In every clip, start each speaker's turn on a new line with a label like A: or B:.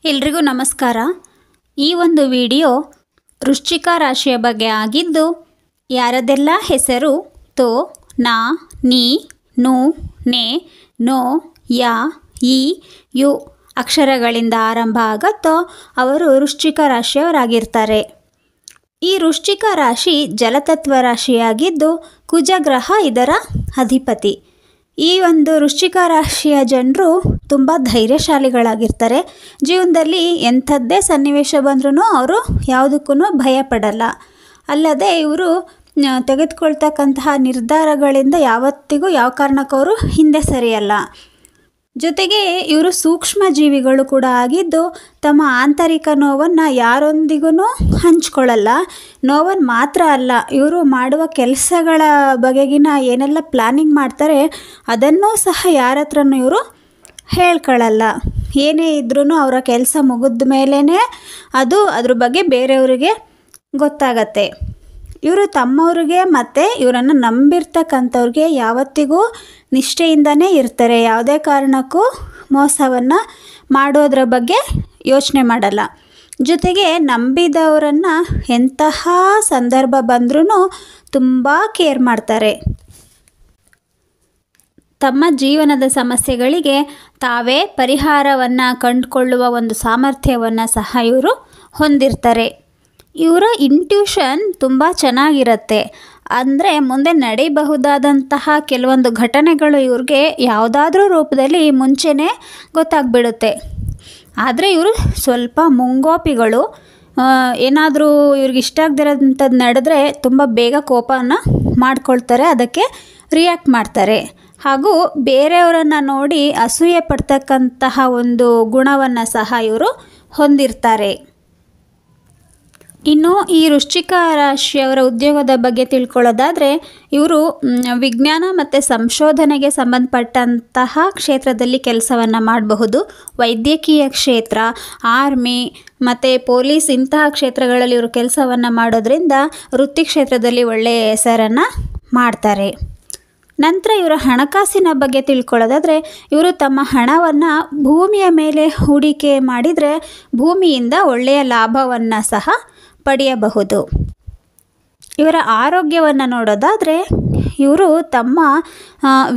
A: ಎಲ್ರಿಗೂ ನಮಸ್ಕಾರ. ಈ ಒಂದು ವಿಡಿಯೋ ವೃಶ್ಚಿಕ ರಾಶಿಯ ಬಗ್ಗೆ ಆಗಿದ್ದು, ಯಾರದೆಲ್ಲ ಹೆಸರು ತೋ, ನಾ, ನೀ, ನು, ನೆ, ನೋ, ಯಾ, ಈ, ಯು ಅಕ್ಷರಗಳಿಂದ ಆರಂಭ ಆಗುತ್ತೋ ಅವರು ವೃಶ್ಚಿಕ ರಾಶಿಯವರಾಗಿರ್ತಾರೆ. ಈ ವೃಶ್ಚಿಕ ರಾಶಿ ಜಲತತ್ವ ರಾಶಿಯಾಗಿದ್ದು, ಕುಜಗ್ರಹ ಇದರ ಅಧಿಪತಿ. ಈ ಒಂದು ವೃಶ್ಚಿಕ ರಾಶಿಯ ಜನರು ತುಂಬ ಧೈರ್ಯಶಾಲಿಗಳಾಗಿರ್ತಾರೆ. ಜೀವನದಲ್ಲಿ ಎಂಥದ್ದೇ ಸನ್ನಿವೇಶ ಬಂದ್ರೂ ಅವರು ಯಾವುದಕ್ಕೂ ಭಯಪಡಲ್ಲ. ಅಲ್ಲದೆ ಇವರು ತೆಗೆದುಕೊಳ್ತಕ್ಕಂತಹ ನಿರ್ಧಾರಗಳಿಂದ ಯಾವತ್ತಿಗೂ ಯಾವ ಕಾರಣಕ್ಕೂ ಅವರು ಹಿಂದೆ ಸರಿಯಲ್ಲ. ಜೊತೆಗೆ ಇವರು ಸೂಕ್ಷ್ಮ ಜೀವಿಗಳು ಕೂಡ ಆಗಿದ್ದು, ತಮ್ಮ ಆಂತರಿಕ ನೋವನ್ನು ಯಾರೊಂದಿಗೂ ಹಂಚ್ಕೊಳ್ಳಲ್ಲ. ನೋವನ್ನು ಮಾತ್ರ ಅಲ್ಲ, ಇವರು ಮಾಡುವ ಕೆಲಸಗಳ ಬಗೆಗಿನ ಏನೆಲ್ಲ ಪ್ಲ್ಯಾನಿಂಗ್ ಮಾಡ್ತಾರೆ ಅದನ್ನೂ ಸಹ ಯಾರ ಹತ್ರನೂ ಇವರು ಹೇಳ್ಕೊಳ್ಳಲ್ಲ. ಏನೇ ಇದ್ರೂ ಅವರ ಕೆಲಸ ಮುಗಿದ ಮೇಲೇ ಅದ್ರ ಬಗ್ಗೆ ಬೇರೆಯವರಿಗೆ ಗೊತ್ತಾಗತ್ತೆ. ಇವರು ತಮ್ಮವ್ರಿಗೆ ಮತ್ತು ಇವರನ್ನು ನಂಬಿರ್ತಕ್ಕಂಥವ್ರಿಗೆ ಯಾವತ್ತಿಗೂ ನಿಷ್ಠೆಯಿಂದನೇ ಇರ್ತಾರೆ. ಯಾವುದೇ ಕಾರಣಕ್ಕೂ ಮೋಸವನ್ನು ಮಾಡೋದ್ರ ಬಗ್ಗೆ ಯೋಚನೆ ಮಾಡಲ್ಲ. ಜೊತೆಗೆ ನಂಬಿದವರನ್ನು ಎಂತಹ ಸಂದರ್ಭ ಬಂದ್ರೂ ತುಂಬ ಕೇರ್ ಮಾಡ್ತಾರೆ. ತಮ್ಮ ಜೀವನದ ಸಮಸ್ಯೆಗಳಿಗೆ ತಾವೇ ಪರಿಹಾರವನ್ನು ಕಂಡುಕೊಳ್ಳುವ ಒಂದು ಸಾಮರ್ಥ್ಯವನ್ನು ಸಹ ಇವರು ಹೊಂದಿರ್ತಾರೆ. ಇವರ ಇಂಟ್ಯೂಷನ್ ತುಂಬ ಚೆನ್ನಾಗಿರುತ್ತೆ. ಅಂದರೆ ಮುಂದೆ ನಡೀಬಹುದಾದಂತಹ ಕೆಲವೊಂದು ಘಟನೆಗಳು ಇವ್ರಿಗೆ ಯಾವುದಾದ್ರೂ ರೂಪದಲ್ಲಿ ಮುಂಚೆನೇ ಗೊತ್ತಾಗ್ಬಿಡುತ್ತೆ. ಆದರೆ ಇವರು ಸ್ವಲ್ಪ ಮುಂಗೋಪಿಗಳು. ಏನಾದರೂ ಇವ್ರಿಗೆ ಇಷ್ಟ ಆಗದಿರೋಂಥದ್ದು ನಡೆದ್ರೆ ತುಂಬ ಬೇಗ ಕೋಪವನ್ನು ಮಾಡ್ಕೊಳ್ತಾರೆ, ಅದಕ್ಕೆ ರಿಯಾಕ್ಟ್ ಮಾಡ್ತಾರೆ. ಹಾಗೂ ಬೇರೆಯವರನ್ನು ನೋಡಿ ಅಸೂಯೆ ಪಡ್ತಕ್ಕಂತಹ ಒಂದು ಗುಣವನ್ನು ಸಹ ಇವರು ಹೊಂದಿರ್ತಾರೆ. ಇನ್ನು ಈ ವೃಶ್ಚಿಕ ರಾಶಿಯವರ ಉದ್ಯೋಗದ ಬಗ್ಗೆ ತಿಳ್ಕೊಳ್ಳೋದಾದರೆ, ಇವರು ವಿಜ್ಞಾನ ಮತ್ತು ಸಂಶೋಧನೆಗೆ ಸಂಬಂಧಪಟ್ಟಂತಹ ಕ್ಷೇತ್ರದಲ್ಲಿ ಕೆಲಸವನ್ನು ಮಾಡಬಹುದು. ವೈದ್ಯಕೀಯ ಕ್ಷೇತ್ರ, ಆರ್ಮಿ ಮತ್ತು ಪೊಲೀಸ್ ಇಂತಹ ಕ್ಷೇತ್ರಗಳಲ್ಲಿ ಇವರು ಕೆಲಸವನ್ನು ಮಾಡೋದ್ರಿಂದ ವೃತ್ತಿ ಕ್ಷೇತ್ರದಲ್ಲಿ ಒಳ್ಳೆಯ ಹೆಸರನ್ನು ಮಾಡ್ತಾರೆ. ನಂತರ ಇವರ ಹಣಕಾಸಿನ ಬಗ್ಗೆ ತಿಳ್ಕೊಳ್ಳೋದಾದರೆ, ಇವರು ತಮ್ಮ ಹಣವನ್ನು ಭೂಮಿಯ ಮೇಲೆ ಹೂಡಿಕೆ ಮಾಡಿದರೆ ಭೂಮಿಯಿಂದ ಒಳ್ಳೆಯ ಲಾಭವನ್ನು ಸಹ ಪಡೆಯಬಹುದು. ಇವರ ಆರೋಗ್ಯವನ್ನು ನೋಡೋದಾದರೆ, ಇವರು ತಮ್ಮ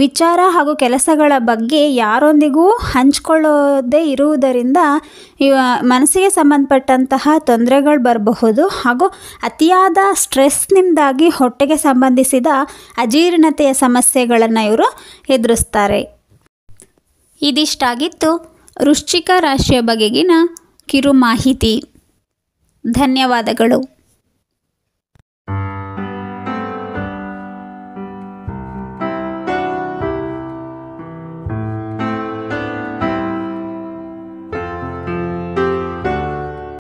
A: ವಿಚಾರ ಹಾಗೂ ಕೆಲಸಗಳ ಬಗ್ಗೆ ಯಾರೊಂದಿಗೂ ಹಂಚಿಕೊಳ್ಳೋದೇ ಇರುವುದರಿಂದ ಮನಸ್ಸಿಗೆ ಸಂಬಂಧಪಟ್ಟಂತಹ ತೊಂದರೆಗಳು ಬರಬಹುದು. ಹಾಗೂ ಅತಿಯಾದ ಸ್ಟ್ರೆಸ್ನಿಂದಾಗಿ ಹೊಟ್ಟೆಗೆ ಸಂಬಂಧಿಸಿದ ಅಜೀರ್ಣತೆಯ ಸಮಸ್ಯೆಗಳನ್ನು ಇವರು ಎದುರಿಸ್ತಾರೆ. ಇದಿಷ್ಟಾಗಿತ್ತು ವೃಶ್ಚಿಕ ರಾಶಿಯ ಬಗೆಗಿನ ಕಿರು ಮಾಹಿತಿ. ಧನ್ಯವಾದಗಳು.